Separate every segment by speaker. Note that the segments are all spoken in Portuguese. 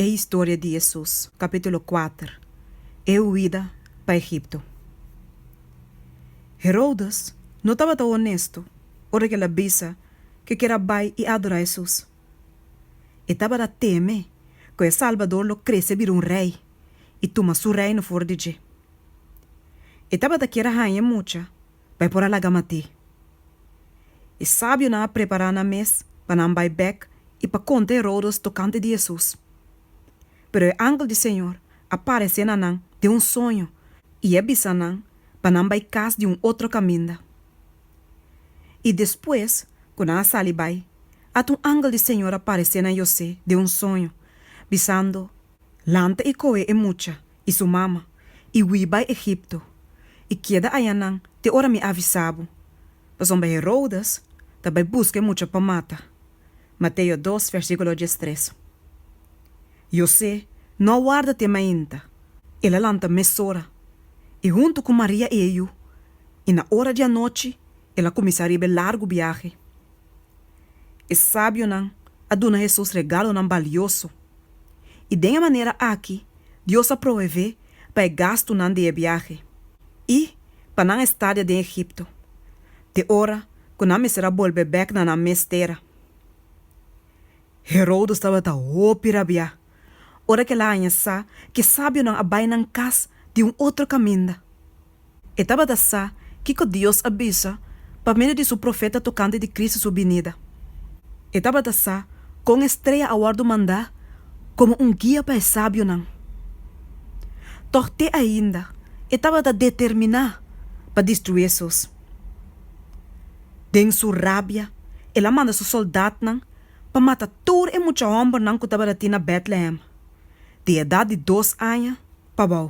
Speaker 1: É a história de Jesus, capítulo 4. É huida para Egipto. Herodes não estava tão honesto, hora que ele avisa que queria vai e adorar Jesus. E estava a temer que o Salvador lo cresce vir rei e toma seu reino fora de Jé. E estava a querer rainha mucha, vai por a gamati. E sábio na preparar na mesa para não vai back e para contar Herodes tocante de Jesus. Pero o ángel do Senhor aparece na nan de sonho e avisa nan para não vai casa de outro caminho. E depois, quando a sali vai, ángel do Senhor aparece na José de sonho, avisando lanta e coe e mucha e sua mama e ui vai Egipto. E queda aí nan te ora me avisabo. Mas um Herodes também busca mucha para matar. Mateus 2, versículo 13. José não aguarda te mainta. Ele lanta mesora. E junto com Maria e eu, e na hora de noite, ela começaria a largo viagem. E sábio não, a dona Jesus regalo não valioso. E de uma maneira aqui, Deus aproveitou para gasto não de viagem. E para não estar de Egipto. De hora, quando não será volver back na mestera. Herodes estava a opirabia. Ora que lá sa que sábio não abai na casa de outro caminho. E estava a sa que Deus avisa para meio de seu profeta tocante de Cristo sua venida. E estava a sa com estrela a guardo mandar como guia para sábio não. Torte ainda, e estava a determinar para destruir Jesus. Den sua rabia, ela manda seu soldado não para matar todo e muito homem não que estava na Bethlehem. De idade de 2 anos, para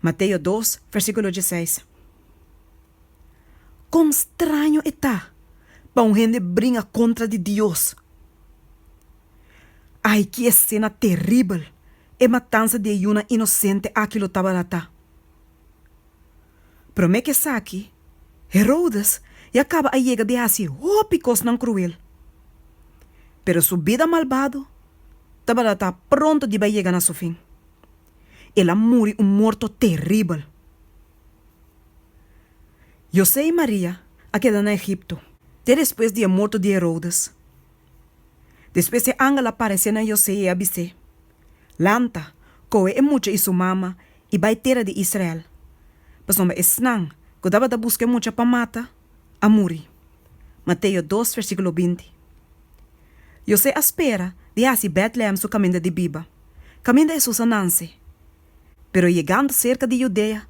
Speaker 1: Mateus 2, versículo 16. Quão estranho está para gente brinca contra de Deus. Ai, que cena terrível e matança de uma inocente aquilo estava lá. Pero me que saque, Herodes e acaba a chegar de assim, picos não cruel. Pero sua vida malvado estava pronto de chegar a seu fim. Ela morre morto terrível. José e Maria a quedam na Egipto, depois de morto de Herodes. Depois o ángel aparece na José e avisa: Lanta, coe e mucha e sua mama e vai terra de Israel. Mas não é snang, que dava da busca mucha para matar, a morrer. Mateus 2, versículo 20. José espera de assim Bethlehem su caminho de Biba. Caminho de Jesus ananse. Pero chegando cerca de Judea,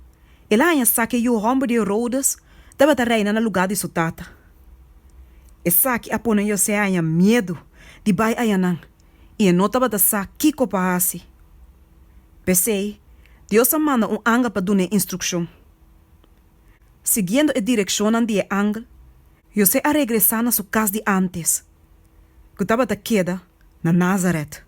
Speaker 1: ele ainda sabe que o homem de Herodes deve reinar no lugar de sua tata. E sabe que apone José ainda medo de vai ainda e não estava a saber que copa assim. Pensei, Deus manda ángel para dar instrução. Seguindo a direção de ángel, José a regressar na sua casa de antes, que estava queda na Nazaret.